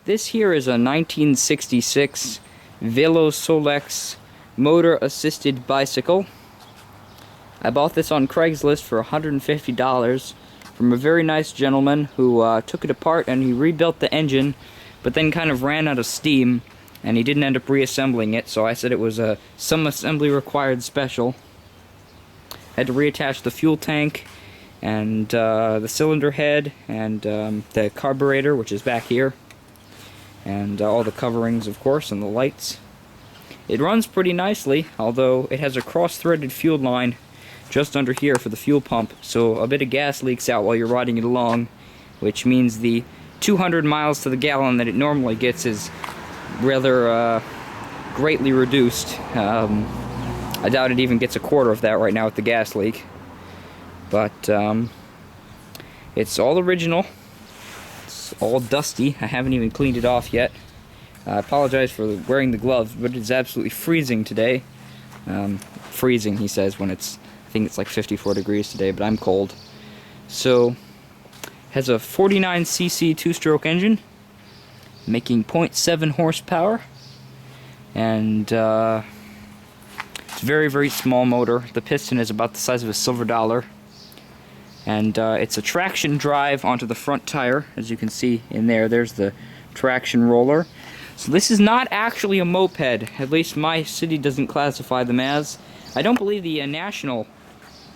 This here is a 1966 VeloSolex motor-assisted bicycle. I bought this on Craigslist for $150 from a very nice gentleman who took it apart and he rebuilt the engine, but then kind of ran out of steam and he didn't end up reassembling it, so I said it was a some assembly required special. Had to reattach the fuel tank and the cylinder head and the carburetor, which is back here, and all the coverings, of course, and the lights. It runs pretty nicely, although it has a cross-threaded fuel line just under here for the fuel pump, so a bit of gas leaks out while you're riding it along, which means the 200 miles to the gallon that it normally gets is rather greatly reduced. I doubt it even gets a quarter of that right now with the gas leak. But it's all original. It's all dusty. I haven't even cleaned it off yet. I apologize for wearing the gloves, but it's absolutely freezing today. Freezing, he says, when it's, I think it's like 54 degrees today, but I'm cold. So, has a 49cc two-stroke engine, making 0.7 horsepower, and it's a very, very small motor. The piston is about the size of a silver dollar. And it's a traction drive onto the front tire, as you can see in there. There's the traction roller. So this is not actually a moped, at least my city doesn't classify them as. I don't believe the National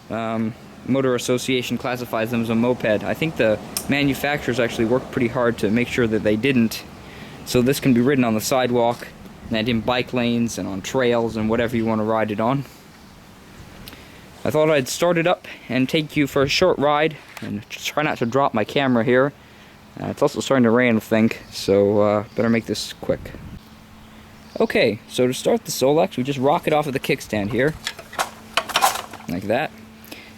Motor Association classifies them as a moped. I think the manufacturers actually worked pretty hard to make sure that they didn't. So this can be ridden on the sidewalk, and in bike lanes, and on trails, and whatever you want to ride it on. I thought I'd start it up and take you for a short ride, and just try not to drop my camera here. It's also starting to rain, I think, so better make this quick. Okay, so to start the Solex, we just rock it off of the kickstand here, like that.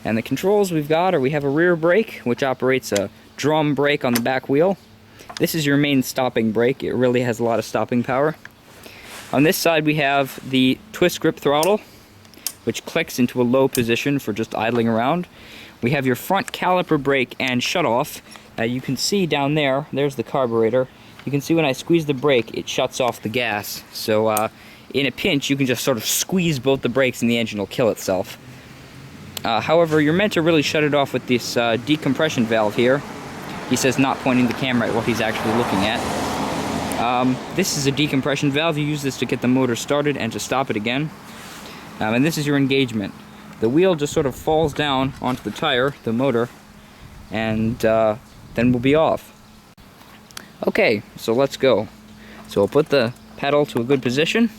And the controls we've got are, we have a rear brake, which operates a drum brake on the back wheel. This is your main stopping brake. It really has a lot of stopping power. On this side we have the twist grip throttle, which clicks into a low position for just idling around. We have your front caliper brake and shutoff. You can see down there, there's the carburetor. You can see when I squeeze the brake, it shuts off the gas. So in a pinch, you can just sort of squeeze both the brakes and the engine will kill itself. However, you're meant to really shut it off with this decompression valve here. He says not pointing the camera at what he's actually looking at. This is a decompression valve. You use this to get the motor started and to stop it again. And this is your engagement. The wheel just sort of falls down onto the tire, the motor, and then we'll be off. Okay, so let's go. So we'll put the pedal to a good position,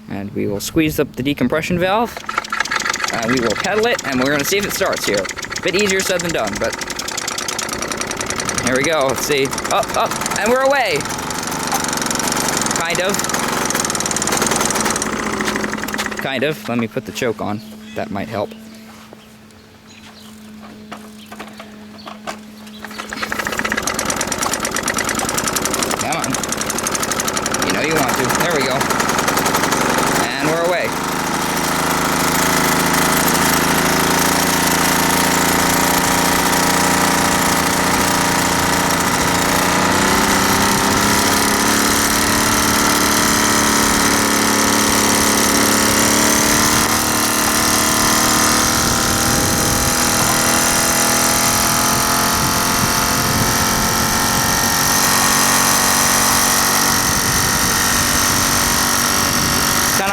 and we will squeeze up the decompression valve. We will pedal it, and we're going to see if it starts here. A bit easier said than done, but here we go. Let's see. Up, up, and we're away. Kind of. Kind of. Let me put the choke on. That might help. Come on. You know you want to. There we go. And we're away.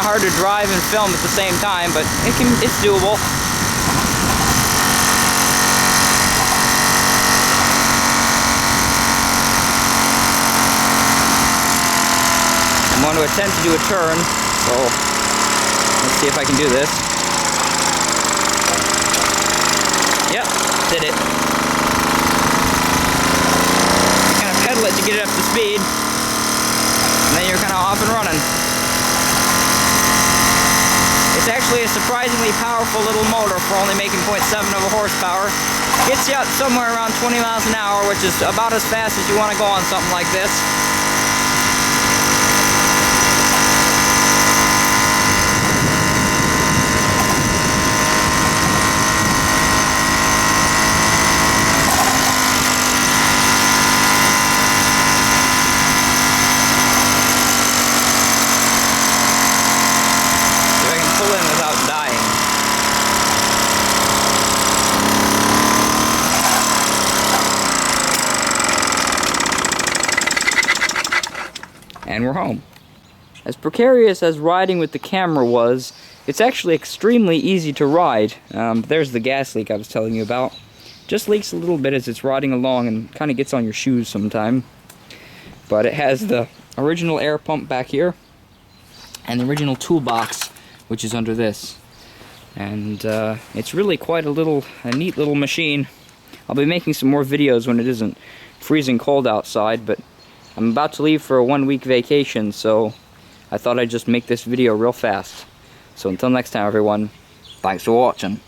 Hard to drive and film at the same time, but it's doable. I'm going to attempt to do a turn, so let's see if I can do this. Yep, did it. You kind of pedal it to get it up to speed, and then you're kind of off and running. It's actually a surprisingly powerful little motor for only making 0.7 of a horsepower. Gets you out somewhere around 20 miles an hour, which is about as fast as you want to go on something like this. and we're home. As precarious as riding with the camera was, it's actually extremely easy to ride. There's the gas leak I was telling you about. Just leaks a little bit as it's riding along and kind of gets on your shoes sometime. But it has the original air pump back here and the original toolbox, which is under this. And it's really quite a neat little machine. I'll be making some more videos when it isn't freezing cold outside, but I'm about to leave for a 1-week vacation, so I thought I'd just make this video real fast. So until next time, everyone, thanks for watching.